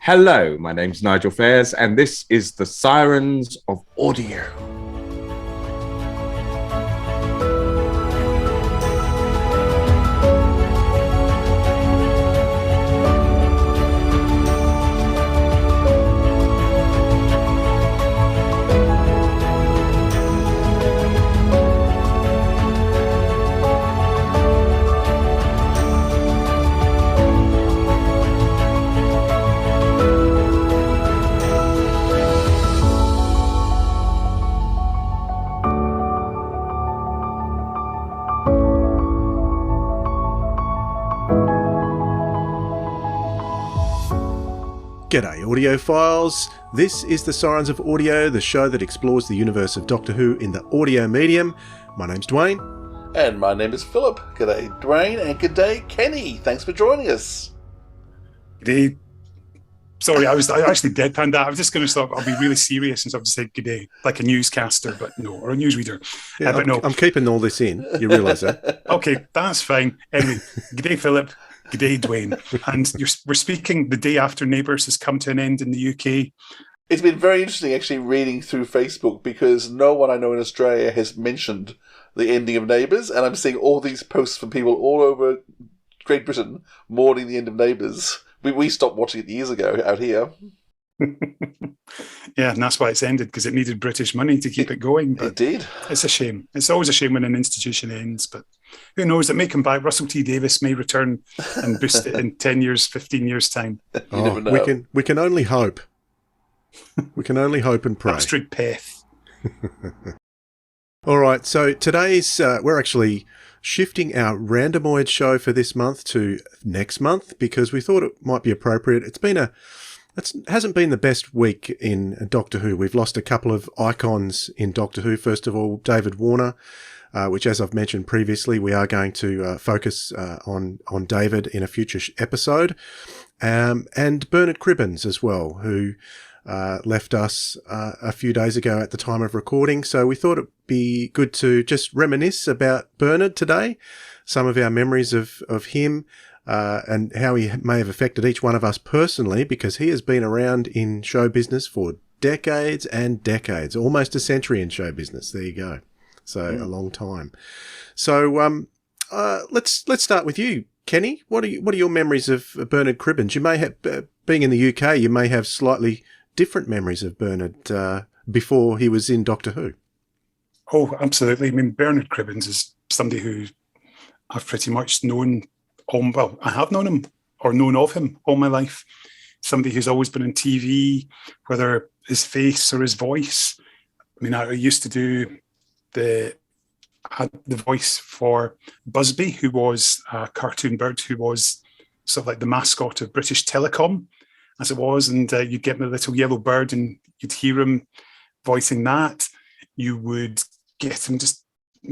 Hello, my name's Nigel Fairs, and this is the Sirens of Audio. G'day audiophiles, this is the Sirens of Audio, the show that explores the universe of Doctor Who in the audio medium. My name's Dwayne. And my name is Philip. G'day Dwayne, and g'day Kenny. Thanks for joining us. G'day. Sorry, I actually deadpanned that. I was just going to stop. I'll be really serious and I've just said g'day, like a newscaster, but no, or a newsreader. Yeah, but no. I'm keeping all this in, you realise that? Okay, that's fine. Anyway, g'day Philip. G'day, Dwayne. And we're speaking the day after Neighbours has come to an end in the UK. It's been very interesting actually reading through Facebook because no one I know in Australia has mentioned the ending of Neighbours, and I'm seeing all these posts from people all over Great Britain mourning the end of Neighbours. We stopped watching it years ago out here. Yeah, and that's why it's ended, because it needed British money to keep it going. But it did. It's a shame. It's always a shame when an institution ends, but who knows? It may come back. Russell T Davies may return and boost it in 10 years, 15 years' time. You never know. We can only hope. We can only hope and pray. Astrid Peth. All right, so today's we're actually shifting our randomoid show for this month to next month because we thought it might be appropriate. It hasn't been the best week in Doctor Who. We've lost a couple of icons in Doctor Who. First of all, David Warner, which, as I've mentioned previously, we are going to focus on David in a future episode, and Bernard Cribbins as well, who left us a few days ago at the time of recording. So we thought it'd be good to just reminisce about Bernard today, some of our memories of him, and how he may have affected each one of us personally, because he has been around in show business for decades and decades, almost a century in show business. There you go. So a long time. So let's start with you, Kenny. What are your memories of Bernard Cribbins? You may have, being in the UK, you may have slightly different memories of Bernard before he was in Doctor Who. Oh, absolutely. I mean, Bernard Cribbins is somebody who I've pretty much known. I have known him or known of him all my life. Somebody who's always been on TV, whether his face or his voice. I mean, I used to do the voice for Busby, who was a cartoon bird, who was sort of like the mascot of British Telecom, as it was. And you'd get the little yellow bird and you'd hear him voicing that. You would get him just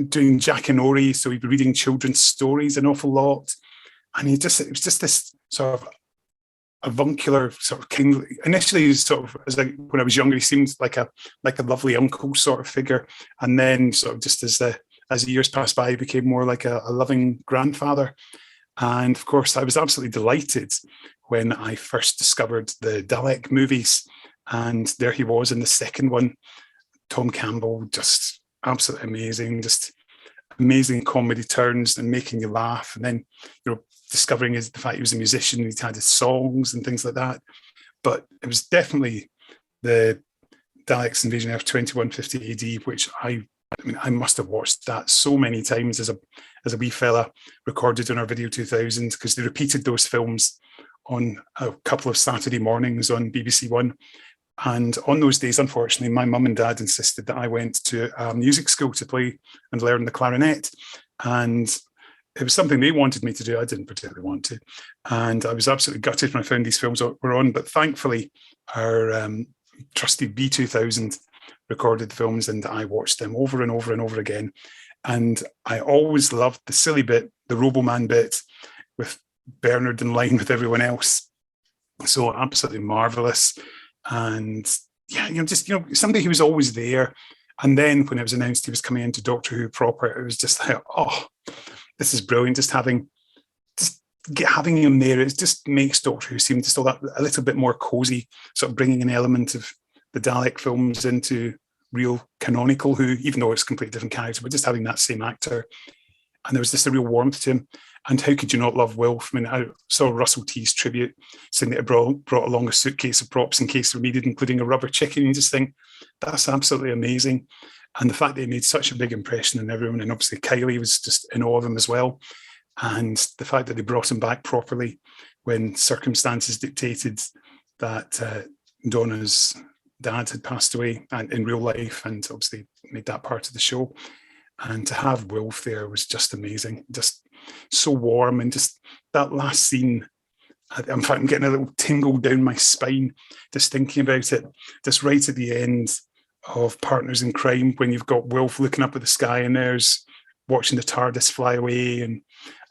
doing Jack and Ori, so he'd be reading children's stories an awful lot. And it was just this sort of avuncular, sort of kindly. Initially, he was sort of, when I was younger, he seemed like a lovely uncle sort of figure. And then sort of just as the years passed by, he became more like a loving grandfather. And of course, I was absolutely delighted when I first discovered the Dalek movies. And there he was in the second one. Tom Campbell, just absolutely amazing, just amazing comedy turns and making you laugh. And then, discovering the fact he was a musician, he'd had his songs and things like that. But it was definitely the Daleks Invasion Earth 2150 AD, which I must have watched that so many times as a wee fella, recorded on our Video 2000, because they repeated those films on a couple of Saturday mornings on BBC One. And on those days, unfortunately, my mum and dad insisted that I went to a music school to play and learn the clarinet. And it was something they wanted me to do. I didn't particularly want to. And I was absolutely gutted when I found these films were on. But thankfully, our trusty B2000 recorded the films, and I watched them over and over and over again. And I always loved the silly bit, the Roboman bit, with Bernard in line with everyone else. So absolutely marvellous. And yeah, somebody who was always there. And then when it was announced he was coming into Doctor Who proper, it was just like, oh, this is brilliant. Just having having him there, it just makes Doctor Who seem just a little bit more cozy, sort of bringing an element of the Dalek films into real canonical Who, even though it's a completely different character, but just having that same actor. And there was just a real warmth to him. And how could you not love Wilf? I mean, I saw Russell T's tribute saying that it brought along a suitcase of props in case they were needed, including a rubber chicken. You just think, that's absolutely amazing. And the fact that he made such a big impression on everyone, and obviously Kylie was just in awe of him as well. And the fact that they brought him back properly when circumstances dictated that Donna's dad had passed away and in real life, and obviously made that part of the show. And to have Wilf there was just amazing, just so warm. And just that last scene, in fact, I'm getting a little tingle down my spine just thinking about it, just right at the end of Partners in Crime, when you've got Wilf looking up at the sky and there's watching the TARDIS fly away, and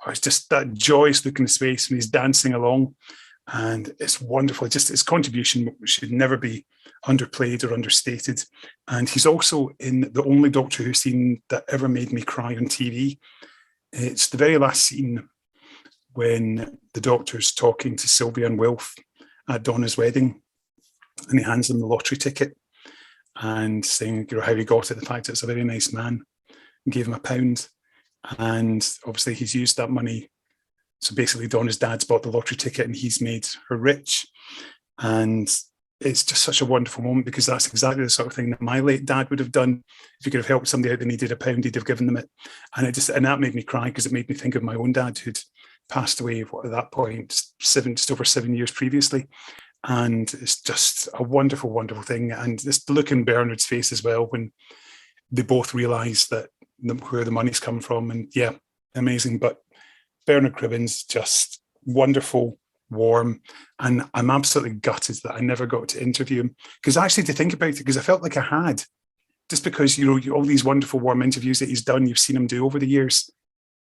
it's just that joyous look in his face when he's dancing along. And it's wonderful. Just his contribution should never be underplayed or understated. And he's also in the only Doctor Who scene that ever made me cry on TV. It's the very last scene when the Doctor's talking to Sylvia and Wilf at Donna's wedding, and he hands them the lottery ticket and saying, how he got it, the fact it's a very nice man, and gave him £1. And obviously he's used that money. So basically Donna's dad's bought the lottery ticket and he's made her rich. And it's just such a wonderful moment, because that's exactly the sort of thing that my late dad would have done. If he could have helped somebody out that needed £1, he'd have given them it. And that made me cry, because it made me think of my own dad, who'd passed away at that point, just over 7 years previously. And it's just a wonderful, wonderful thing. And just the look in Bernard's face as well, when they both realise that where the money's come from. And yeah, amazing. But Bernard Cribbins, just wonderful, warm, and I'm absolutely gutted that I never got to interview him, because actually, to think about it, because I felt like I had, just because all these wonderful warm interviews that he's done, you've seen him do over the years,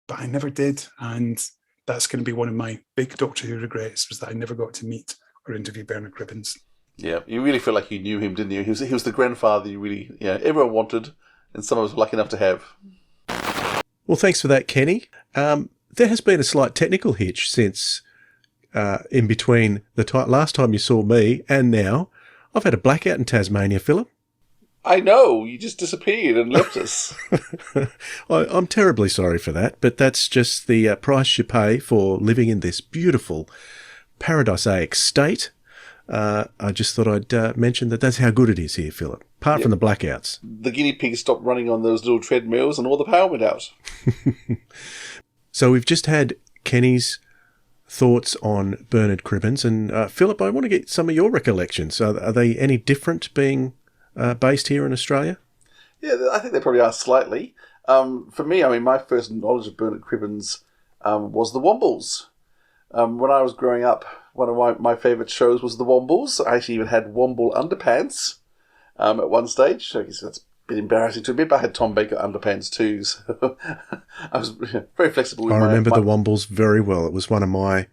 but I never did. And that's going to be one of my big Doctor Who regrets, was that I never got to meet or interview Bernard Cribbins. Yeah, you really feel like you knew him, didn't you? He was the grandfather you really, everyone wanted, and some of us were lucky enough to have. Well, thanks for that, Kenny. There has been a slight technical hitch since in between the last time you saw me and now. I've had a blackout in Tasmania, Philip. I know, you just disappeared and left us. I'm terribly sorry for that, but that's just the price you pay for living in this beautiful paradisaic state. I just thought I'd mention that's how good it is here, Philip, apart from the blackouts. The guinea pigs stopped running on those little treadmills and all the power went out. So we've just had Kenny's thoughts on Bernard Cribbins. And Philip, I want to get some of your recollections. Are they any different being based here in Australia? Yeah, I think they probably are slightly. For me, my first knowledge of Bernard Cribbins was the Wombles. When I was growing up, one of my favourite shows was the Wombles. I actually even had Womble underpants at one stage. I guess that's a bit embarrassing to admit, but I had Tom Baker underpants too. So I was very flexible with I remember the Wombles very well. It was one of my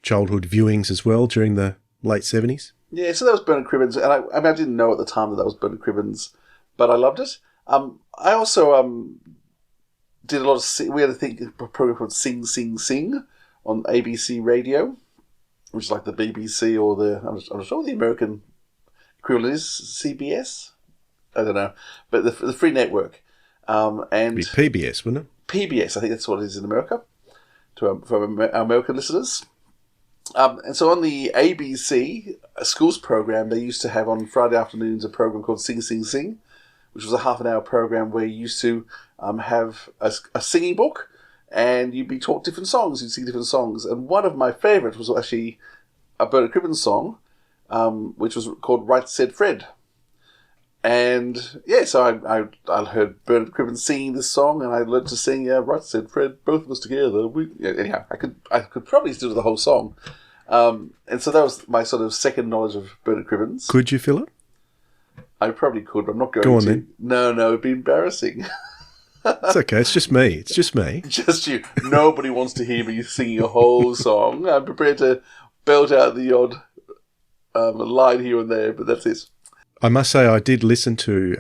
childhood viewings as well during the late 70s. Yeah, so that was Bernard Cribbins. And I didn't know at the time that was Bernard Cribbins, but I loved it. I also did a lot of... We had a program called Sing, Sing, Sing on ABC Radio, which is like the BBC or I'm not sure what the American equivalent is, CBS? I don't know. But the free network. And it'd be PBS, wouldn't it? PBS, I think that's what it is in America, for our American listeners. And so on the ABC schools program, they used to have on Friday afternoons a program called Sing, Sing, Sing, which was a half-an-hour program where you used to have a singing book, and you'd be taught different songs. You'd sing different songs. And one of my favourites was actually a Bernard Cribbins song, which was called Right Said Fred. And yeah, so I heard Bernard Cribbins singing this song, and I learned to sing Right Said Fred, both of us together. Anyhow, I could probably still do the whole song. And so that was my sort of second knowledge of Bernard Cribbins. Could you, Philip? I probably could, but I'm not going to. Go on then. No, it'd be embarrassing. It's okay. It's just me. Just you. Nobody wants to hear me singing a whole song. I'm prepared to belt out the odd line here and there, but that's it. I must say I did listen to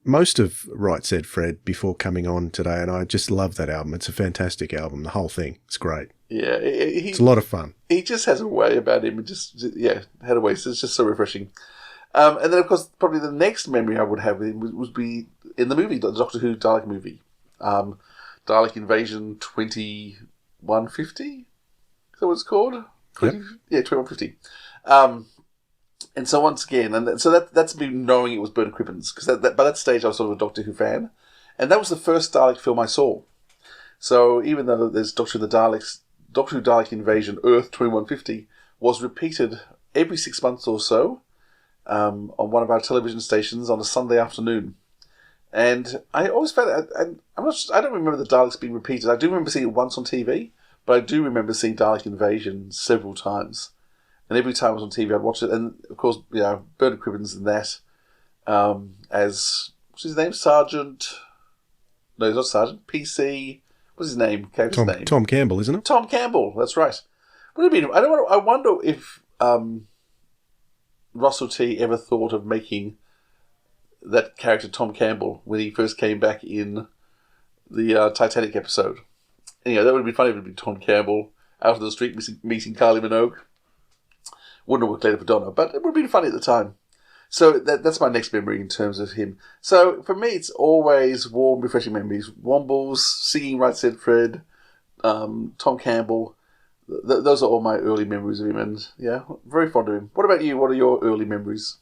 most of Right Said Fred before coming on today, and I just love that album. It's a fantastic album, the whole thing. It's great. Yeah, it's a lot of fun. He just has a way about him. Had a way. So it's just so refreshing. And then, of course, probably the next memory I would have with him would be in the movie, the Doctor Who Dalek movie. Dalek Invasion 2150? Is that what it's called? Yep. Yeah, 2150. And so once again, that's me knowing it was Bernard Cribbins, because by that stage I was sort of a Doctor Who fan. And that was the first Dalek film I saw. So even though there's Doctor Who Dalek Invasion Earth 2150 was repeated every 6 months or so on one of our television stations on a Sunday afternoon. And I always found it, I don't remember the Daleks being repeated. I do remember seeing it once on TV, but I do remember seeing Dalek Invasion several times. And every time it was on TV, I'd watch it. And of course, Bernard Cribbins in that as, what's his name? Sergeant? No, he's not Sergeant. PC. What's his name? Name? Tom Campbell, isn't it? Tom Campbell, that's right. Would it be? I wonder if Russell T ever thought of making that character Tom Campbell when he first came back in the Titanic episode. And, that would have been funny if it would be Tom Campbell out on the street meeting Kylie Minogue. Wouldn't have worked later for Donna, but it would have been funny at the time. So that's my next memory in terms of him. So for me, it's always warm, refreshing memories. Wombles, singing Right Said Fred, Tom Campbell. Those are all my early memories of him, and very fond of him. What about you? What are your early memories?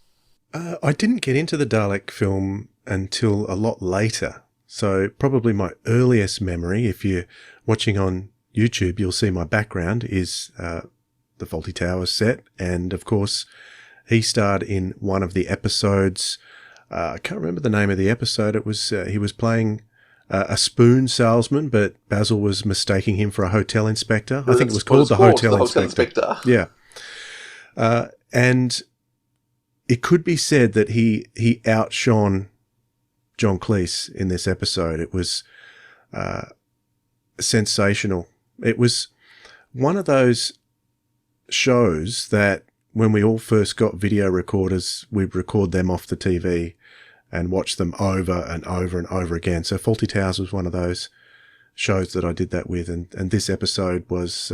I didn't get into the Dalek film until a lot later. So probably my earliest memory, if you're watching on YouTube, you'll see my background is the Fawlty Towers set. And of course, he starred in one of the episodes. I can't remember the name of the episode. It was he was playing a spoon salesman, but Basil was mistaking him for a hotel inspector. I think it was called the Hotel Inspector. Yeah. And it could be said that he outshone John Cleese in this episode. It was sensational. It was one of those shows that when we all first got video recorders, we'd record them off the TV and watch them over and over and over again. So Fawlty Towers was one of those shows that I did that with, and this episode was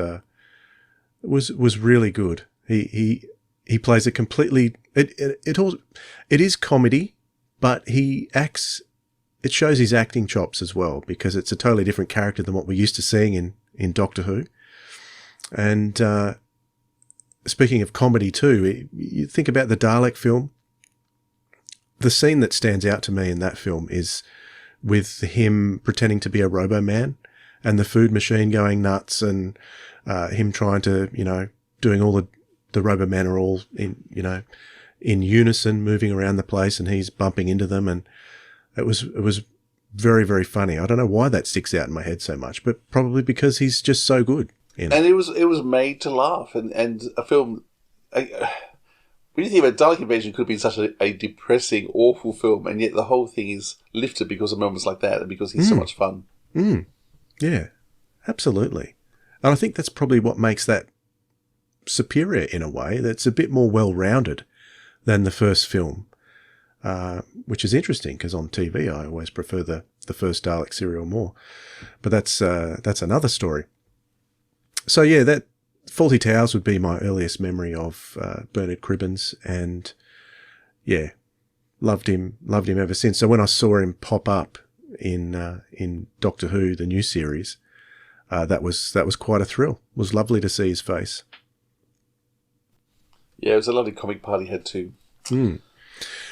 really good. He plays a completely it is comedy, but he acts. It shows his acting chops as well, because it's a totally different character than what we're used to seeing in Doctor Who. And speaking of comedy too, you think about the Dalek film. The scene that stands out to me in that film is with him pretending to be a Robo-Man and the food machine going nuts, and him trying to, doing all the Robo-Man are all in unison, moving around the place, and he's bumping into them, and it was very, very funny. I don't know why that sticks out in my head so much, but probably because he's just so good. And it was made to laugh, and a film. When you think about Dalek Invasion, could be such a depressing, awful film, and yet the whole thing is lifted because of moments like that, and because he's so much fun. Yeah, absolutely. And I think that's probably what makes that superior in a way. That's a bit more well-rounded than the first film, which is interesting because on TV I always prefer the first Dalek serial more. But that's another story. So yeah, that Fawlty Towers would be my earliest memory of Bernard Cribbins, and yeah, loved him ever since. So when I saw him pop up in Doctor Who, the new series, that was quite a thrill. It was lovely to see his face. Yeah, it was a lovely comic part he had too.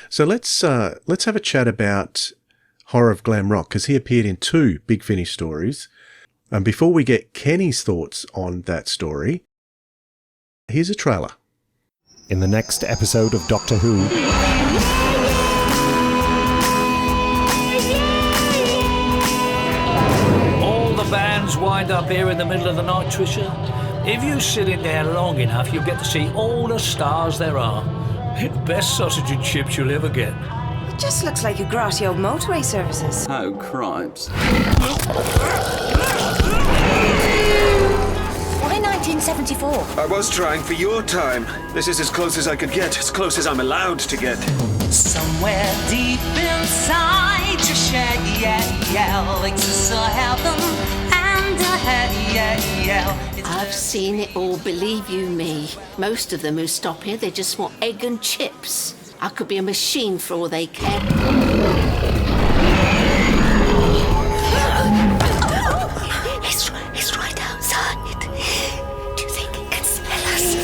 So let's have a chat about Horror of Glam Rock, because he appeared in 2 Big Finish stories. And before we get Kenny's thoughts on that story, here's a trailer. In the next episode of Doctor Who, all the bands wind up here in the middle of the night, Trisha. If you sit in there long enough, you'll get to see all the stars there are. Best sausage and chips you'll ever get. It just looks like a grassy old motorway services. Oh, cripes. Why 19 74. I was trying for your time. This is as close as I could get, as close as I'm allowed to get. Somewhere deep inside your shed, exists a heaven and a hell. I've seen it all, believe you me. Most of them who stop here, they just want egg and chips. I could be a machine for all they care. It's right outside. Do you think it can smell us?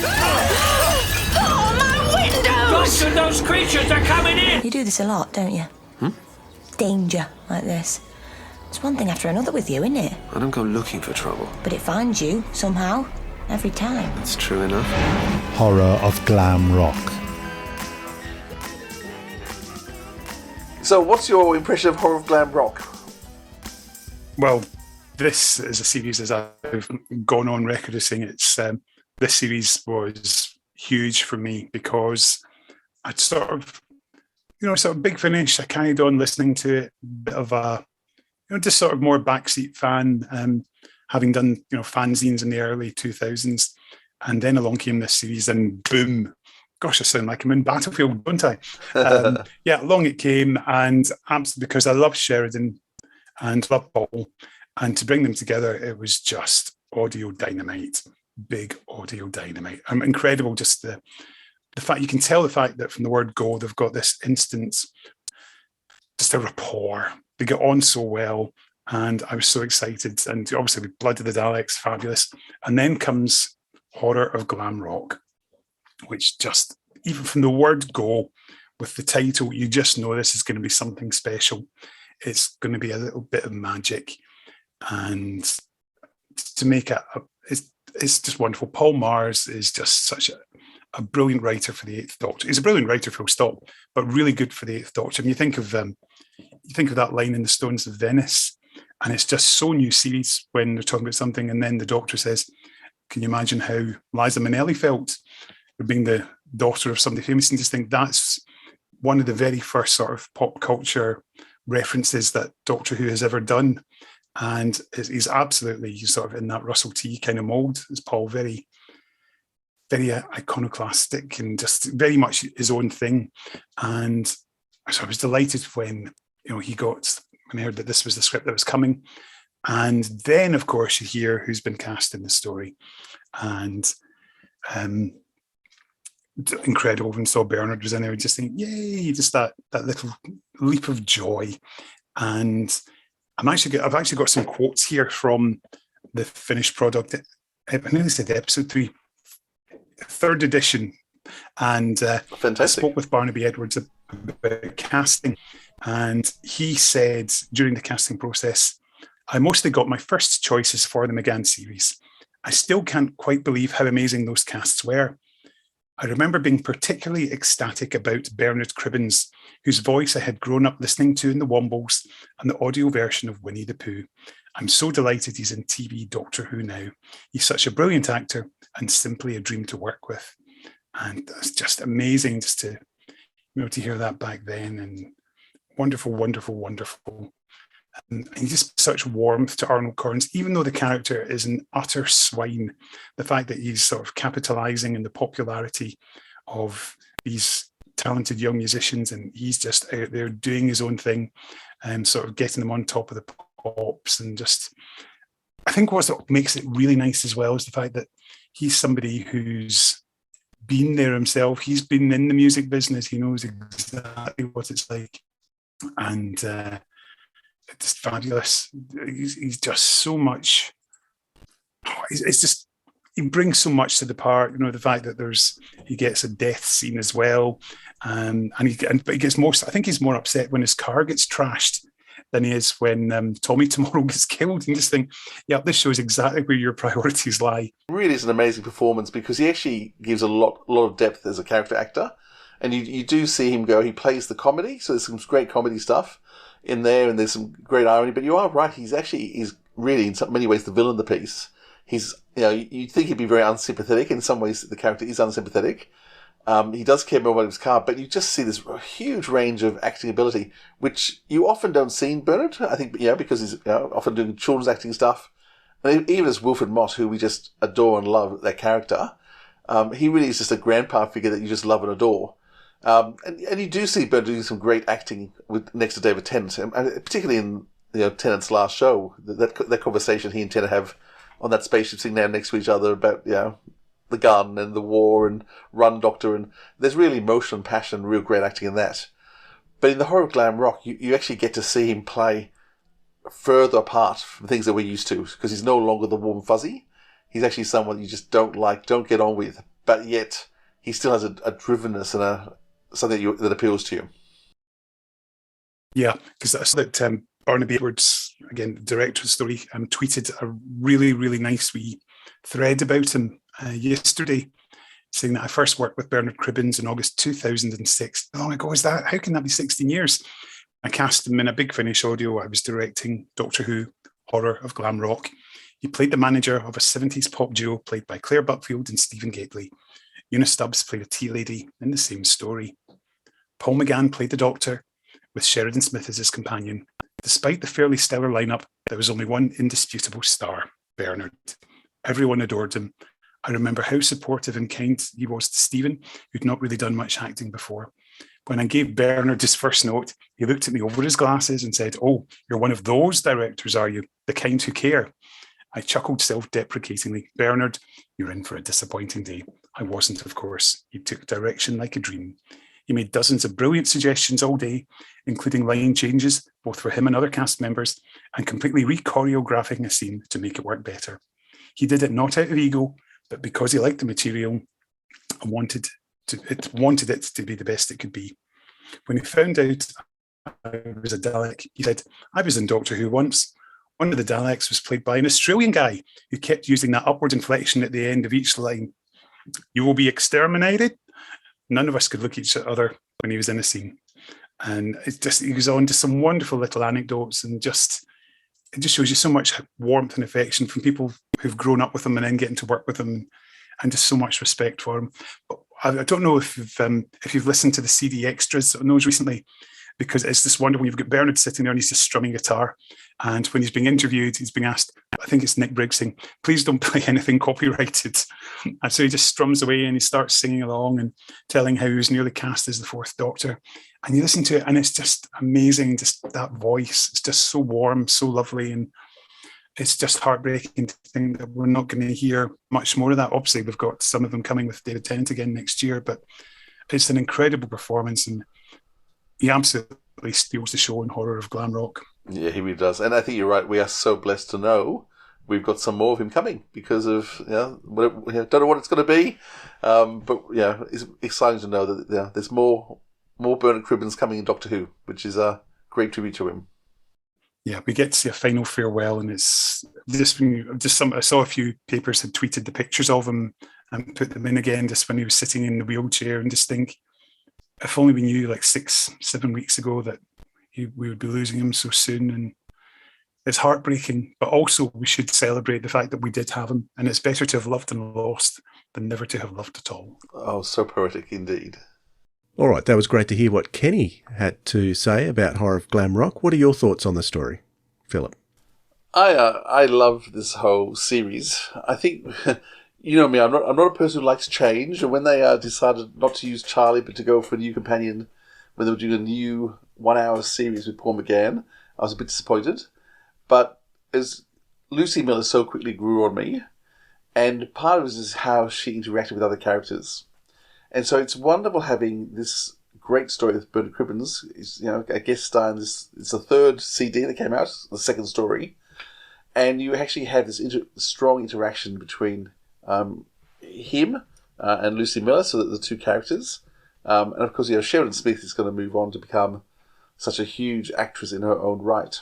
Oh, my windows! Doctor, those creatures are coming in! You do this a lot, don't you? Danger like this. It's one thing after another with you, isn't it? I don't go looking for trouble. But it finds you, somehow, every time. That's true enough. Horror of glam rock. So, what's your impression of horror of glam rock? Well, this is a series, as I've gone on record as saying, this series was huge for me because I'd sort of Big Finish. I carried on listening to it, bit of a, just sort of more backseat fan, having done, fanzines in the early 2000s. And then along came this series and boom, gosh, I sound like I'm in Battlefield, don't I? Along it came, and absolutely, because I love Sheridan and love Paul, and to bring them together, it was just audio dynamite, big audio dynamite. Incredible, just the fact, you can tell the fact that from the word go, they've got this instant, just a rapport. They get on so well, and I was so excited. And obviously, with Blood of the Daleks, fabulous. And then comes Horror of Glam Rock, which just, even from the word go, with the title, you just know this is going to be something special. It's going to be a little bit of magic. And to make it, it's just wonderful. Paul Mars is just such a brilliant writer for the Eighth Doctor. He's a brilliant writer, full stop, but really good for the Eighth Doctor. And you think of that line in The Stones of Venice, and it's just so new series when they're talking about something, and then the Doctor says, can you imagine how Liza Minnelli felt being the daughter of somebody famous? And just think that's one of the very first sort of pop culture references that Doctor Who has ever done. And he's sort of in that Russell T kind of mold, as Paul, very, very iconoclastic and just very much his own thing. And so I was delighted when, when I heard that this was the script that was coming. And then, of course, you hear who's been cast in the story. And incredible when saw Bernard was in there, just think, yay, just that little leap of joy. And I've actually got some quotes here from the finished product. I nearly said episode 3, 3rd edition. And I spoke with Barnaby Edwards about casting. And he said during the casting process, I mostly got my first choices for the McGann series. I still can't quite believe how amazing those casts were. I remember being particularly ecstatic about Bernard Cribbins, whose voice I had grown up listening to in the Wombles and the audio version of Winnie the Pooh. I'm so delighted he's in TV Doctor Who now. He's such a brilliant actor and simply a dream to work with. And that's just amazing just to, to hear that back then, and wonderful, wonderful, wonderful. And just such warmth to Arnold Corrins, even though the character is an utter swine. The fact that he's sort of capitalizing on the popularity of these talented young musicians, and he's just out there doing his own thing and sort of getting them on top of the pops. And just, I think what makes it really nice as well is the fact that he's somebody who's been there himself. He's been in the music business. He knows exactly what it's like. And it's fabulous. He's just so much. It's just, he brings so much to the part. The fact that he gets a death scene as well, but he gets most. I think he's more upset when his car gets trashed than he is when Tommy Tomorrow gets killed. And just think, yeah, this shows exactly where your priorities lie. Really is an amazing performance because he actually gives a lot of depth as a character actor, and you do see him go. He plays the comedy, so there's some great comedy stuff in there, and there's some great irony. But you are right; he's really in many ways the villain of the piece. He's, you'd think he'd be very unsympathetic. In some ways, the character is unsympathetic. He does care more about his car, but you just see this huge range of acting ability, which you often don't see in Bernard. I think, because he's often doing children's acting stuff, And even as Wilfred Mott, who we just adore and love, that character, he really is just a grandpa figure that you just love and adore. And you do see Bernard doing some great acting next to David Tennant, and particularly in Tennant's last show, that conversation he and Tennant have on that spaceship sitting down next to each other about the gun and the war and Run Doctor, and there's really emotion and passion, real great acting in that. But in the Horror of Glam Rock, you actually get to see him play further apart from things that we're used to, because he's no longer the warm fuzzy. He's actually someone you just don't get on with, but yet he still has a drivenness and something that appeals to you. Yeah, because I saw that Barnaby Edwards, again, the director of the story, tweeted a really, really nice wee thread about him yesterday, saying that I first worked with Bernard Cribbins in August 2006. How long ago is that? How can that be 16 years? I cast him in a Big Finish audio. I was directing Doctor Who, Horror of Glam Rock. He played the manager of a 70s pop duo played by Claire Buckfield and Stephen Gately. Una Stubbs played a tea lady in the same story. Paul McGann played the Doctor, with Sheridan Smith as his companion. Despite the fairly stellar lineup, there was only one indisputable star, Bernard. Everyone adored him. I remember how supportive and kind he was to Stephen, who'd not really done much acting before. When I gave Bernard his first note, he looked at me over his glasses and said, "Oh, you're one of those directors, are you? The kind who care." I chuckled self-deprecatingly. "Bernard, you're in for a disappointing day." I wasn't, of course. He took direction like a dream. He made dozens of brilliant suggestions all day, including line changes, both for him and other cast members, and completely re-choreographing a scene to make it work better. He did it not out of ego, but because he liked the material and wanted it to be the best it could be. When he found out I was a Dalek, he said, "I was in Doctor Who once. One of the Daleks was played by an Australian guy who kept using that upward inflection at the end of each line. You will be exterminated." None of us could look at each other when he was in a scene. And he goes on to some wonderful little anecdotes, and it just shows you so much warmth and affection from people who've grown up with him and then getting to work with him, and just so much respect for him. But I don't know if you've listened to the CD extras on those recently, because it's just wonderful. You've got Bernard sitting there and he's just strumming guitar. And when he's being interviewed, he's being asked, I think it's Nick Briggs saying, "Please don't play anything copyrighted." And so he just strums away and he starts singing along and telling how he was nearly cast as the Fourth Doctor. And you listen to it and it's just amazing, just that voice. It's just so warm, so lovely. And it's just heartbreaking to think that we're not going to hear much more of that. Obviously, we've got some of them coming with David Tennant again next year, but it's an incredible performance and he absolutely steals the show in Horror of Glam Rock. Yeah, he really does. And I think you're right. We are so blessed to know we've got some more of him coming because of, don't know what it's going to be. But yeah, it's exciting to know that there's more Bernard Cribbins coming in Doctor Who, which is a great tribute to him. Yeah, we get to see a final farewell, and it's I saw a few papers had tweeted the pictures of him and put them in again just when he was sitting in the wheelchair, and just think, if only we knew like 6-7 weeks ago that we would be losing him so soon. And it's heartbreaking, but also we should celebrate the fact that we did have him, and it's better to have loved and lost than never to have loved at all. Oh, so poetic indeed. All right, that was great to hear what Kenny had to say about Horror of Glam Rock. What are your thoughts on the story, Philip? I love this whole series. I think, you know me, I'm not a person who likes change, and when they decided not to use Charlie but to go for a new companion, when they were doing a new 1-hour series with Paul McGann, I was a bit disappointed. But as Lucy Miller so quickly grew on me, and part of it is how she interacted with other characters. And so it's wonderful having this great story with Bernard Cribbins. Is a guest star in this. It's the third CD that came out, the second story, and you actually have this strong interaction between him and Lucy Miller, so that the two characters, and of course, Sheridan Smith is going to move on to become such a huge actress in her own right,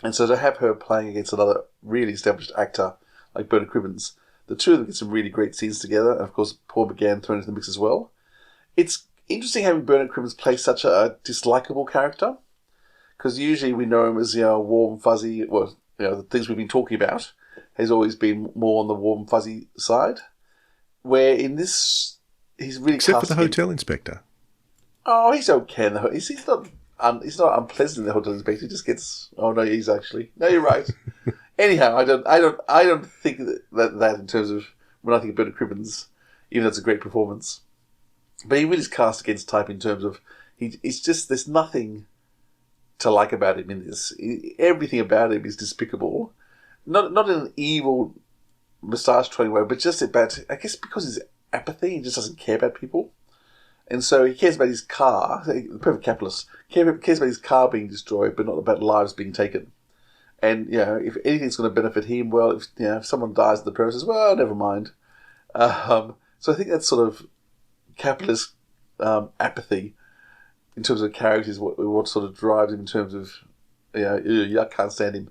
and so to have her playing against another really established actor like Bernard Cribbins. The two of them get some really great scenes together, and of course Paul McGann thrown into the mix as well. It's interesting having Bernard Cribbins play such a dislikable character, because usually we know him as warm, fuzzy. Well, the things we've been talking about has always been more on the warm, fuzzy side. Where in this, he's really except for the hotel inspector. Oh, he's okay. He's not unpleasant in the hotel inspector. He just gets. Oh no, he's actually. No, you're right. Anyhow, I don't think that in terms of when I think of Bernard Cribbins, even though it's a great performance, but he really is cast against type in terms of it's just there's nothing to like about him in this. Everything about him is despicable, not in an evil moustache twirling way, but just about, I guess, because his apathy, he just doesn't care about people. And so he cares about his car, the perfect capitalist, cares about his car being destroyed, but not about lives being taken. And, if anything's going to benefit him, well, if someone dies in the process, well, never mind. So I think that sort of capitalist apathy in terms of characters, what sort of drives him in terms of, I can't stand him.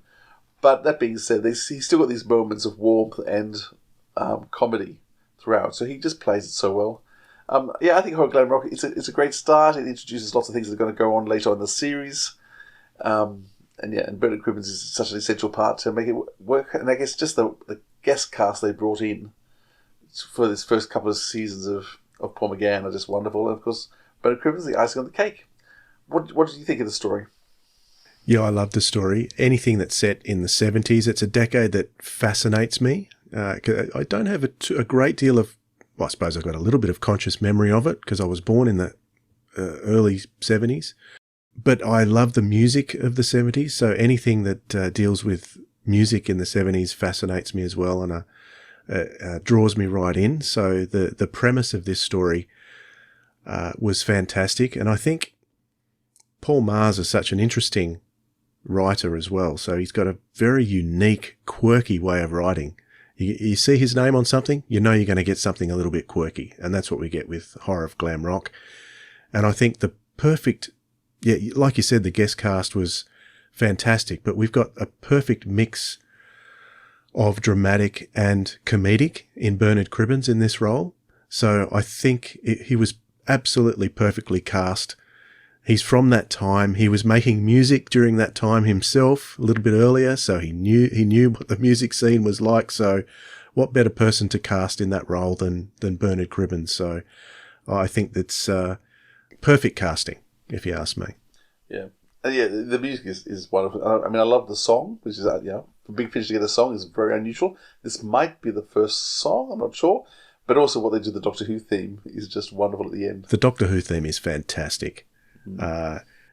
But that being said, he's still got these moments of warmth and comedy throughout. So he just plays it so well. I think Horror Glam Rock, it's a great start. It introduces lots of things that are going to go on later on in the series. And Bernard Cribbins is such an essential part to make it work. And I guess just the guest cast they brought in for this first couple of seasons of Paul McGann are just wonderful. And of course, Bernard Cribbins, the icing on the cake. What did you think of the story? Yeah, I love the story. Anything that's set in the 70s, it's a decade that fascinates me. I don't have a great deal of, well, I suppose I've got a little bit of conscious memory of it because I was born in the early 70s. But I love the music of the 70s, so anything that deals with music in the 70s fascinates me as well and draws me right in. So the premise of this story was fantastic, and I think Paul Mars is such an interesting writer as well. So he's got a very unique, quirky way of writing. You see his name on something, you know you're going to get something a little bit quirky, and that's what we get with Horror of Glam Rock. And I think the perfect, like you said, the guest cast was fantastic, but we've got a perfect mix of dramatic and comedic in Bernard Cribbins in this role. So I think he was absolutely perfectly cast. He's from that time. He was making music during that time himself a little bit earlier, so he knew what the music scene was like. So what better person to cast in that role than Bernard Cribbins? So I think that's perfect casting, if you ask me. Yeah. The music is wonderful. I mean, I love the song, which is, for Big Fish to get a song is very unusual. This might be the first song, I'm not sure. But also what they do, the Doctor Who theme, is just wonderful at the end. The Doctor Who theme is fantastic.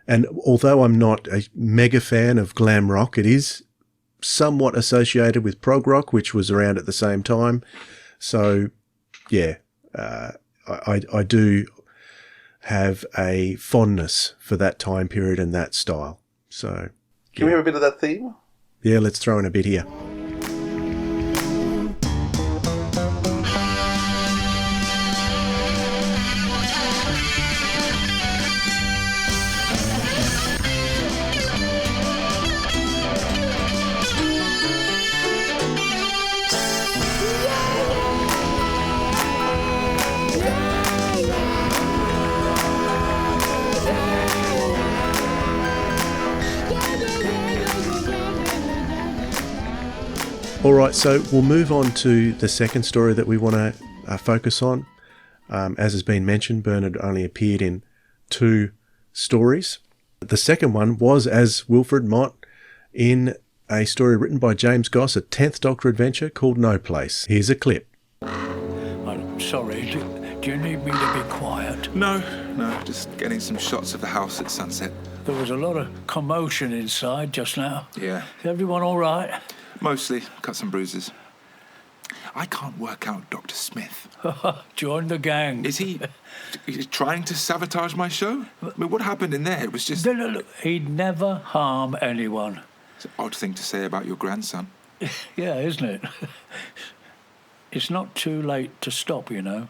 And although I'm not a mega fan of glam rock, it is somewhat associated with prog rock, which was around at the same time. So, I do have a fondness for that time period and that style. So, can we have a bit of that theme? Yeah, let's throw in a bit here. All right, so we'll move on to the second story that we want to focus on. As has been mentioned, Bernard only appeared in 2 stories. The second one was as Wilfred Mott in a story written by James Goss, a 10th Doctor adventure called No Place. Here's a clip. I'm sorry, do you need me to be quiet? No, just getting some shots of the house at sunset. There was a lot of commotion inside just now. Yeah. Is everyone all right? Mostly. Cut some bruises. I can't work out Dr. Smith. Join the gang. Is he trying to sabotage my show? I mean, what happened in there? It was just... Look, he'd never harm anyone. It's an odd thing to say about your grandson. Yeah, isn't it? It's not too late to stop, you know.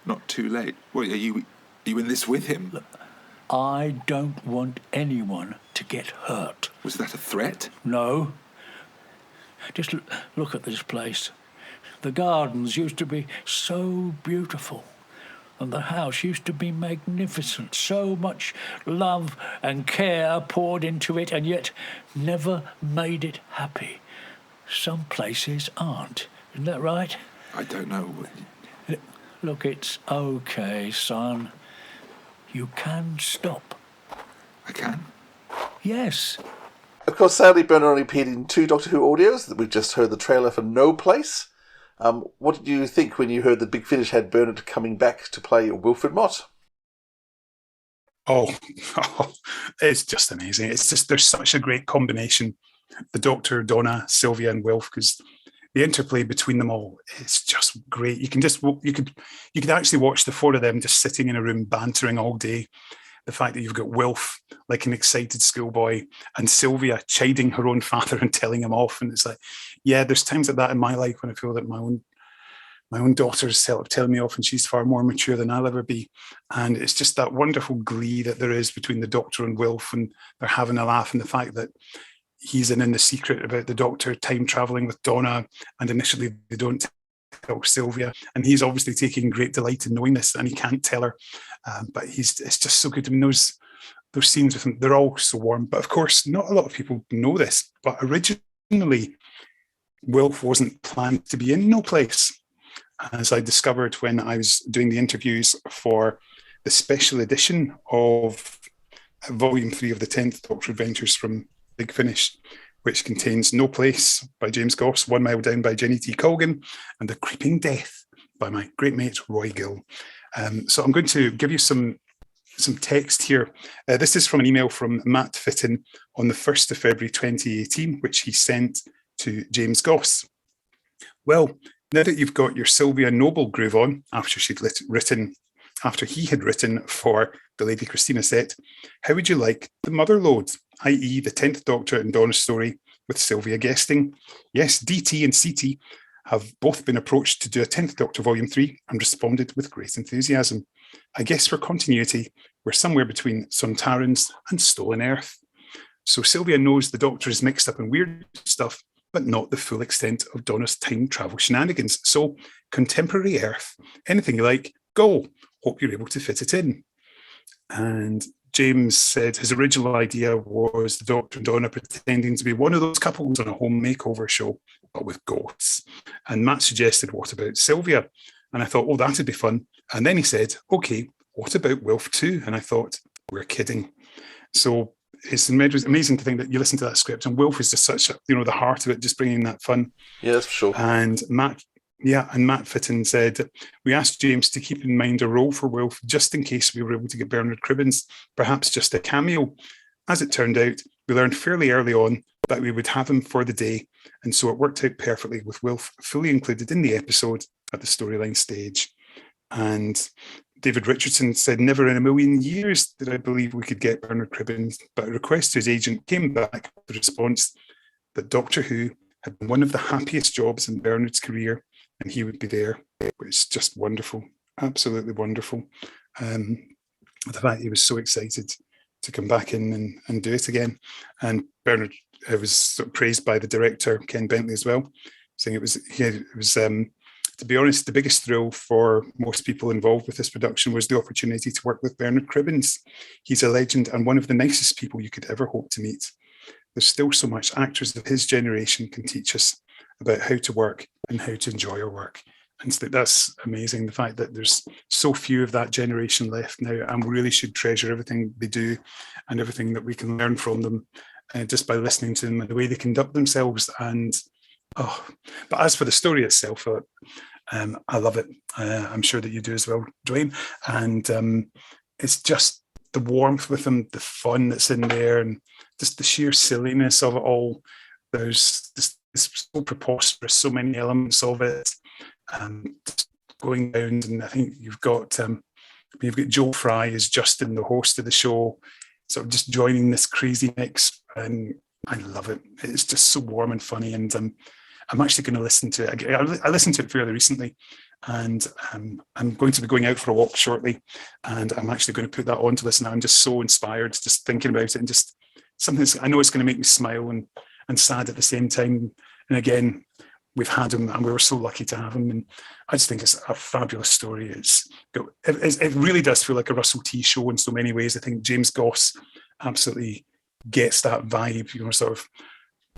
Not too late? Well, are you in this with him? Look, I don't want anyone to get hurt. Was that a threat? No. Just look at this place. The gardens used to be so beautiful, and the house used to be magnificent. So much love and care poured into it, and yet never made it happy. Some places aren't. Isn't that right? I don't know. Look, it's okay, son. You can stop. I can? Yes. Of course, sadly, Bernard only appeared in 2 Doctor Who audios. We've just heard the trailer for No Place. What did you think when you heard that Big Finish had Bernard coming back to play Wilfred Mott? Oh, it's just amazing. It's just, there's such a great combination. The Doctor, Donna, Sylvia and Wilf, because the interplay between them all is just great. You could actually watch the 4 of them just sitting in a room bantering all day. The fact that you've got Wilf like an excited schoolboy and Sylvia chiding her own father and telling him off. And it's like, yeah, there's times like that in my life when I feel that my own daughter's telling me off and she's far more mature than I'll ever be. And it's just that wonderful glee that there is between the Doctor and Wilf, and they're having a laugh. And the fact that he's in the secret about the Doctor time traveling with Donna, and initially they don't tell Sylvia, and he's obviously taking great delight in knowing this, and he can't tell her. But it's just so good. I mean, those scenes with him, they're all so warm. But of course, not a lot of people know this, but originally, Wilf wasn't planned to be in No Place, as I discovered when I was doing the interviews for the special edition of Volume 3 of the 10th Doctor Adventures from Big Finish, which contains No Place by James Goss, 1 Mile Down by Jenny T. Colgan, and The Creeping Death by my great mate Roy Gill. So I'm going to give you some text here. This is from an email from Matt Fitton on the 1st of February 2018, which he sent to James Goss. Well, now that you've got your Sylvia Noble groove on, after he had written for the Lady Christina set, how would you like the Mother Load, i.e. the 10th Doctor and Donna's story with Sylvia guesting? Yes, DT and CT have both been approached to do a 10th Doctor Volume 3 and responded with great enthusiasm. I guess for continuity, we're somewhere between Sontarans and Stolen Earth. So Sylvia knows the Doctor is mixed up in weird stuff, but not the full extent of Donna's time travel shenanigans. So contemporary Earth, anything you like, go. Hope you're able to fit it in. And James said his original idea was the Doctor and Donna pretending to be one of those couples on a home makeover show, but with ghosts. And Matt suggested, what about Sylvia? And I thought, oh, that'd be fun. And then he said, okay, what about Wilf too? And I thought, we're kidding. So it's amazing to think that you listen to that script and Wilf is just such a, the heart of it, just bringing that fun. Yeah, that's for sure. And Matt Fitton said, we asked James to keep in mind a role for Wilf just in case we were able to get Bernard Cribbins, perhaps just a cameo. As it turned out, we learned fairly early on that we would have him for the day, and so it worked out perfectly with Wilf fully included in the episode at the storyline stage. And David Richardson said, never in a million years did I believe we could get Bernard Cribbins, but a request to his agent came back with the response that Doctor Who had been one of the happiest jobs in Bernard's career, and he would be there. It's just wonderful, absolutely wonderful. The fact he was so excited to come back in and do it again. And Bernard was sort of praised by the director, Ken Bentley, as well, saying it was, to be honest, the biggest thrill for most people involved with this production was the opportunity to work with Bernard Cribbins. He's a legend and one of the nicest people you could ever hope to meet. There's still so much actors of his generation can teach us about how to work and how to enjoy our work. And that's amazing, the fact that there's so few of that generation left now, and we really should treasure everything they do and everything that we can learn from them just by listening to them and the way they conduct themselves. But as for the story itself, I love it. I'm sure that you do as well, Dwayne. And it's just the warmth with them, the fun that's in there, and just the sheer silliness of it all. There's this, it's so preposterous, so many elements of it. Going down, and I think you've got Joe Fry as Justin, the host of the show, sort of just joining this crazy mix, and I love it. It's just so warm and funny, and I'm actually going to listen to it. I listened to it fairly recently, and I'm going to be going out for a walk shortly, and I'm actually going to put that on to listen. I'm just so inspired just thinking about it, and just something I know it's going to make me smile and sad at the same time. And again, we've had him, and we were so lucky to have him. And I just think it's a fabulous story. It really does feel like a Russell T show in so many ways. I think James Goss absolutely gets that vibe, sort of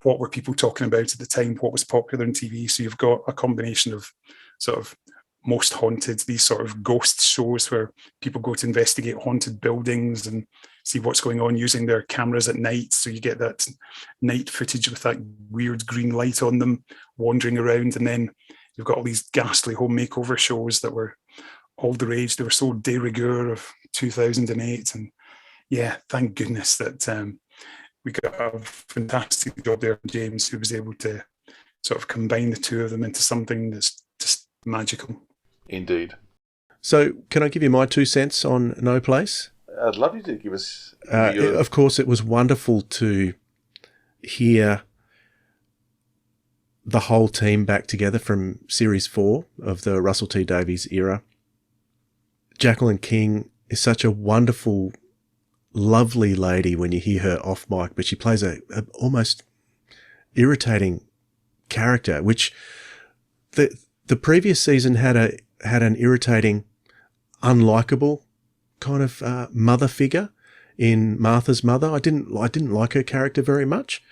what were people talking about at the time, what was popular in TV. So you've got a combination of sort of Most Haunted, these sort of ghost shows where people go to investigate haunted buildings and see what's going on using their cameras at night. So you get that night footage with that weird green light on them wandering around. And then you've got all these ghastly home makeover shows that were all the rage. They were so de rigueur of 2008. And yeah, thank goodness that we got a fantastic job there from James, who was able to sort of combine the two of them into something that's just magical. Indeed. So, can I give you my 2 cents on No Place? I'd love you to give us... Of course, it was wonderful to hear the whole team back together from Series 4 of the Russell T Davies era. Jacqueline King is such a wonderful, lovely lady when you hear her off mic, but she plays a almost irritating character, which the previous season had an irritating, unlikable kind of mother figure in Martha's mother. I didn't like her character very much,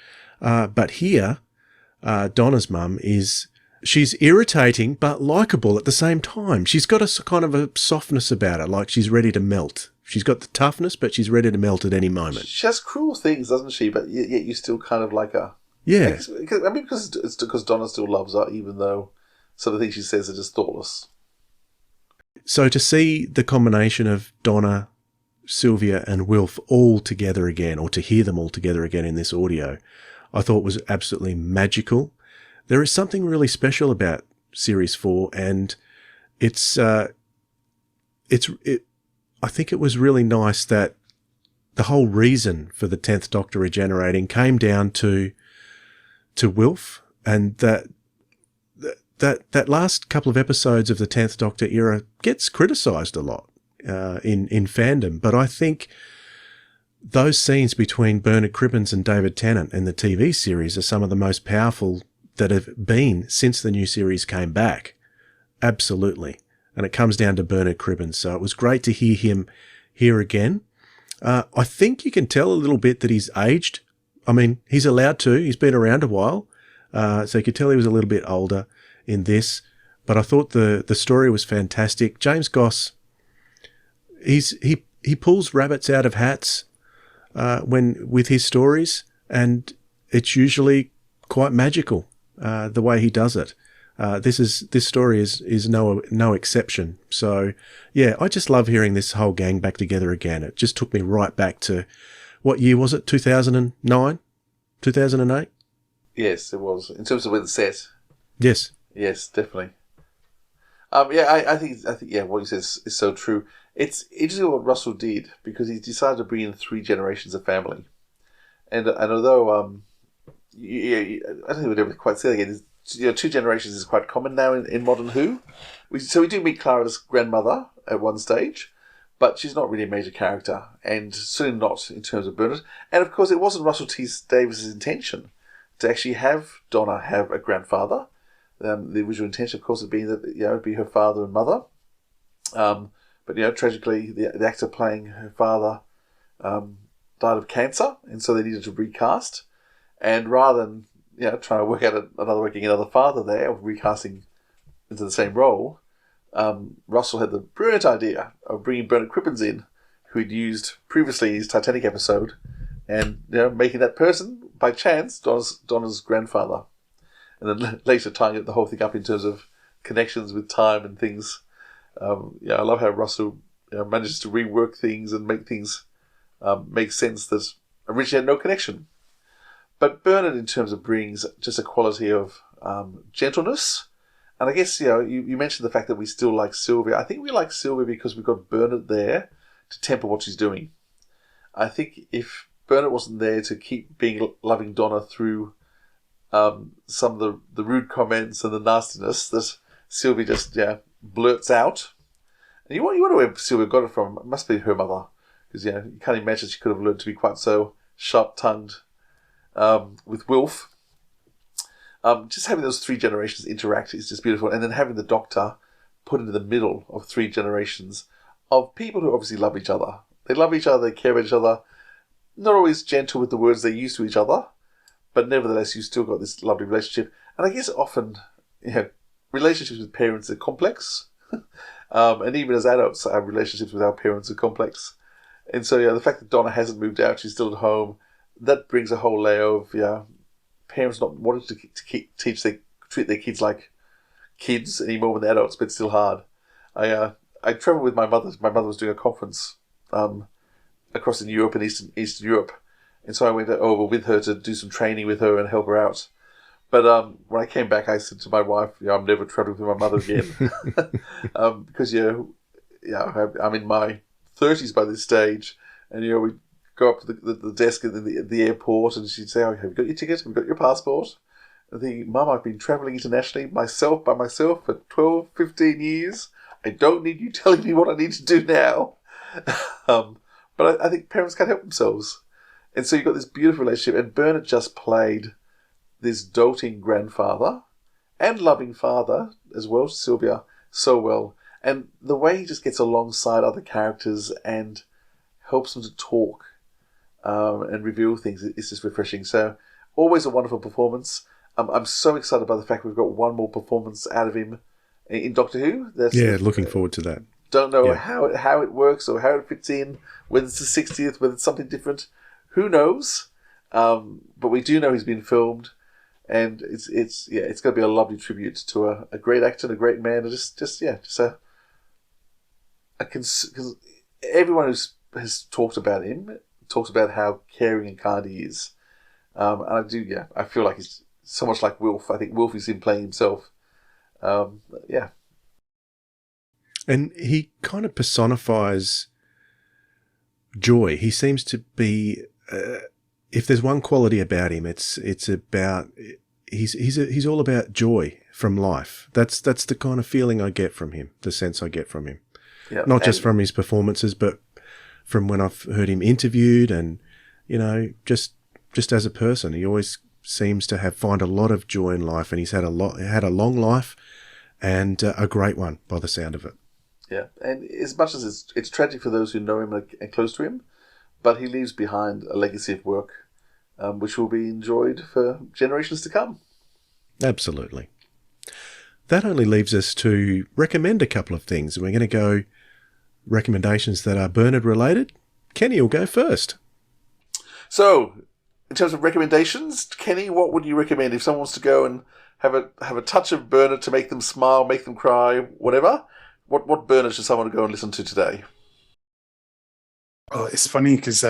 but here, Donna's mum she's irritating but likable at the same time. She's got a kind of a softness about her, like she's ready to melt. She's got the toughness, but she's ready to melt at any moment. She has cruel things, doesn't she? But yet you still kind of like her. Yeah. Because it's because Donna still loves her, even though some of the things she says are just thoughtless. So to see the combination of Donna, Sylvia and Wilf all together again, or to hear them all together again in this audio, I thought was absolutely magical. There is something really special about Series 4, and I think it was really nice that the whole reason for the 10th Doctor regenerating came down to Wilf, and that last couple of episodes of the 10th Doctor era gets criticised a lot in fandom, but I think those scenes between Bernard Cribbins and David Tennant in the TV series are some of the most powerful that have been since the new series came back. Absolutely. And it comes down to Bernard Cribbins. So it was great to hear him here again. I think you can tell a little bit that he's aged. I mean, he's allowed to. He's been around a while. So you could tell he was a little bit older in this. But I thought the story was fantastic. James Goss, he pulls rabbits out of hats with his stories, and it's usually quite magical the way he does it. This story is no exception. So yeah, I just love hearing this whole gang back together again. It just took me right back to, what year was it? 2009, 2008. Yes, it was, in terms of when it's set. Yes. Yes, definitely. I think what he says is so true. It's interesting what Russell did, because he decided to bring in 3 generations of family, and although I don't think we'd ever quite say that again. 2 generations is quite common now in modern Who. So we do meet Clara's grandmother at one stage, but she's not really a major character, and certainly not in terms of Bernard. And of course, it wasn't Russell T Davies' intention to actually have Donna have a grandfather. The original intention, of course, had been that it'd be her father and mother. But tragically, the actor playing her father died of cancer, and so they needed to recast. And rather than trying to work out another father there, or recasting into the same role, Russell had the brilliant idea of bringing Bernard Cribbins in, who he'd used previously in his Titanic episode, and making that person, by chance, Donna's grandfather. And then later tying the whole thing up in terms of connections with time and things. I love how Russell manages to rework things and make things make sense that originally had no connection. But Bernard, in terms of, brings just a quality of gentleness. And I guess, you mentioned the fact that we still like Sylvia. I think we like Sylvia because we've got Bernard there to temper what she's doing. I think if Bernard wasn't there to keep being loving Donna through some of the rude comments and the nastiness that Sylvia just blurts out. And you wonder where Sylvia got it from. It must be her mother. Because you can't imagine she could have learned to be quite so sharp-tongued with Wilf. Just having those 3 generations interact is just beautiful. And then having the Doctor put into the middle of 3 generations of people who obviously love each other. They love each other, they care about each other. Not always gentle with the words they use to each other, but nevertheless, you've still got this lovely relationship. And I guess often, relationships with parents are complex. And even as adults, our relationships with our parents are complex. And so, the fact that Donna hasn't moved out, she's still at home, that brings a whole layer of parents not wanting to treat their kids like kids anymore when they're adults, but it's still hard. I travelled with my mother. My mother was doing a conference across in Europe and Eastern Europe, and so I went over with her to do some training with her and help her out. But when I came back, I said to my wife, I'm never travelling with my mother again. Because, I'm in my 30s by this stage. And, we'd go up to the desk at the airport and she'd say, have you got your ticket? Have you got your passport? And I think, Mum, I've been travelling internationally by myself for 12, 15 years. I don't need you telling me what I need to do now. But I think parents can't help themselves. And so you've got this beautiful relationship. And Bernard just played this doting grandfather and loving father as well, Sylvia, so well. And the way he just gets alongside other characters and helps them to talk and reveal things is just refreshing. So always a wonderful performance. I'm so excited by the fact we've got one more performance out of him in Doctor Who. Looking forward to that. Don't know how it works or how it fits in, whether it's the 60th, whether it's something different. Who knows? But we do know he's been filmed. And it's going to be a lovely tribute to a great actor and a great man. And because everyone has talked about him talks about how caring and kind he is. And I feel like he's so much like Wilf. I think Wilf is him playing himself. And he kind of personifies joy. He seems to be. If there's one quality about him, it's about he's all about joy from life. That's the kind of feeling I get from him, the sense I get from him. Yeah, not just from his performances, but from when I've heard him interviewed, and just as a person, he always seems to find a lot of joy in life, and he's had a long life, and a great one by the sound of it. Yeah, and as much as it's tragic for those who know him and close to him, but he leaves behind a legacy of work which will be enjoyed for generations to come. Absolutely. That only leaves us to recommend a couple of things. We're going to go recommendations that are Bernard related. Kenny will go first. So, in terms of recommendations, Kenny, what would you recommend if someone wants to go and have a touch of Bernard to make them smile, make them cry, whatever? What Bernard should someone go and listen to today? Well, it's funny because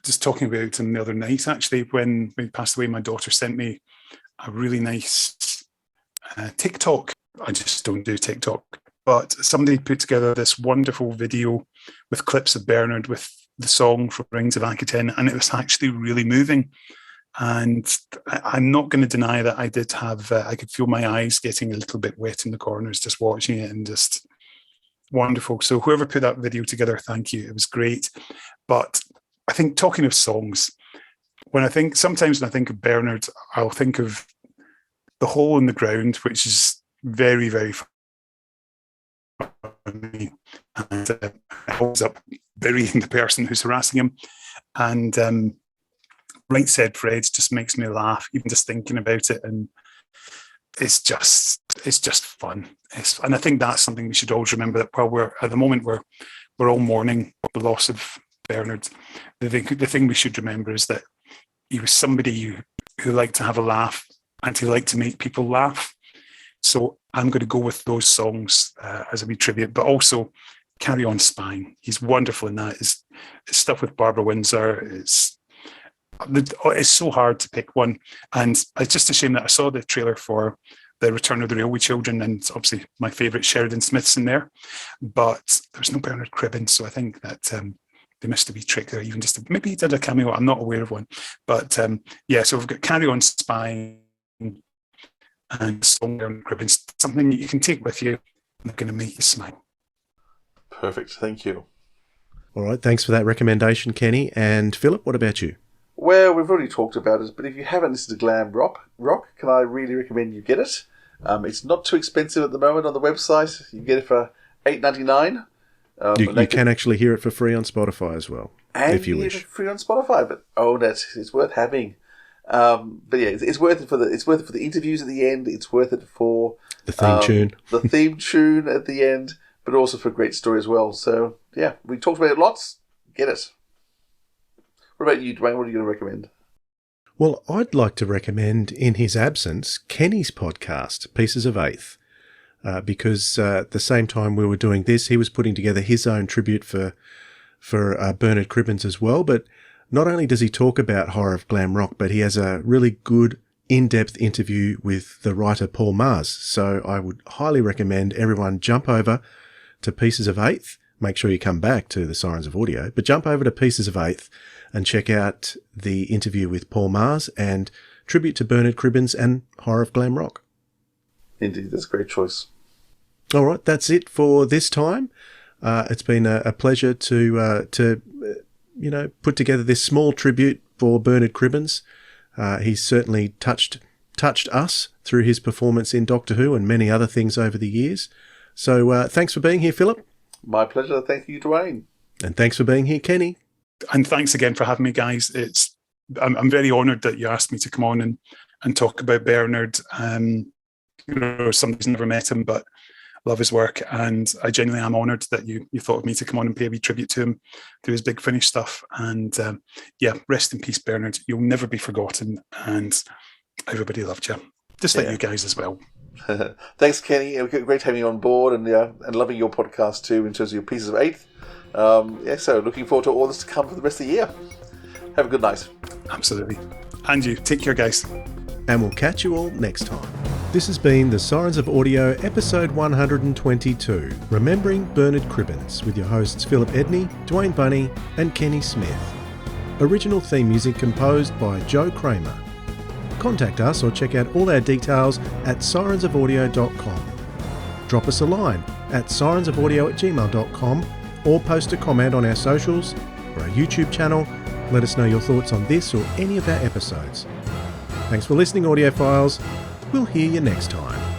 just talking about him the other night, actually, when he passed away, my daughter sent me a really nice TikTok. I just don't do TikTok. But somebody put together this wonderful video with clips of Bernard with the song from Rings of Aquitaine, and it was actually really moving. And I'm not going to deny that I did have, I could feel my eyes getting a little bit wet in the corners just watching it, and just wonderful. So whoever put that video together, thank you. It was great. But I think, talking of songs, sometimes when I think of Bernard, I'll think of The Hole in the Ground, which is very, very funny. And it holds up burying the person who's harassing him. And Right Said Fred just makes me laugh, even just thinking about it. And it's just fun. And I think that's something we should always remember, that while we're all mourning the loss of Bernard, the thing we should remember is that he was somebody who liked to have a laugh, and he liked to make people laugh. So I'm going to go with those songs as a wee tribute, but also Carry On Spying. He's wonderful in that. His stuff with Barbara Windsor is. It's so hard to pick one, and it's just a shame that I saw the trailer for The Return of the Railway Children, and obviously my favourite Sheridan Smith's in there, but there's no Bernard Cribbins, so I think that they missed a wee trick there. Even just maybe he did a cameo. I'm not aware of one, but so we've got Carry On Spying and song Bernard Cribbins, something that you can take with you, and they're going to make you smile. Perfect, thank you. All right, thanks for that recommendation, Kenny. And Philip, what about you? Well, we've already talked about it, but if you haven't listened to Glam Rock, can I really recommend you get it? It's not too expensive at the moment on the website. You can get it for $8.99. You can actually hear it for free on Spotify as well, and if you wish. It's free on Spotify, but own it. It's worth having. But yeah, it's worth it for the interviews at the end. It's worth it for the theme tune. The theme tune at the end, but also for a great story as well. So yeah, we talked about it lots. Get it. What about you, Dwayne? What are you going to recommend? Well, I'd like to recommend, in his absence, Kenny's podcast, Pieces of Eighth, because at the same time we were doing this, he was putting together his own tribute for Bernard Cribbins as well. But not only does he talk about horror of glam rock, but he has a really good, in-depth interview with the writer Paul Mars. So I would highly recommend everyone jump over to Pieces of Eighth. Make sure you come back to the Sirens of Audio, but jump over to Pieces of Eighth and check out the interview with Paul Mars and tribute to Bernard Cribbins and horror of glam rock. Indeed, that's a great choice. All right, that's it for this time. It's been a pleasure to put together this small tribute for Bernard Cribbins. He's certainly touched us through his performance in Doctor Who and many other things over the years. So thanks for being here, Philip. My pleasure. Thank you, Dwayne. And thanks for being here, Kenny. And thanks again for having me, guys. I'm very honoured that you asked me to come on and talk about Bernard. Somebody's never met him, but love his work, and I genuinely am honoured that you thought of me to come on and pay a wee tribute to him, to his Big Finish stuff. And rest in peace, Bernard. You'll never be forgotten, and everybody loved you, just like you guys as well. Thanks, Kenny. It was great having you on board, and loving your podcast too in terms of your Pieces of Eighth. So looking forward to all this to come for the rest of the year. Have a good night. Absolutely. And you. Take care, guys. And we'll catch you all next time. This has been the Sirens of Audio, episode 122, Remembering Bernard Cribbins, with your hosts Philip Edney, Dwayne Bunny, and Kenny Smith. Original theme music composed by Joe Kramer. Contact us or check out all our details at sirensofaudio.com. Drop us a line at sirensofaudio@gmail.com or post a comment on our socials or our YouTube channel. Let us know your thoughts on this or any of our episodes. Thanks for listening, audiophiles. We'll hear you next time.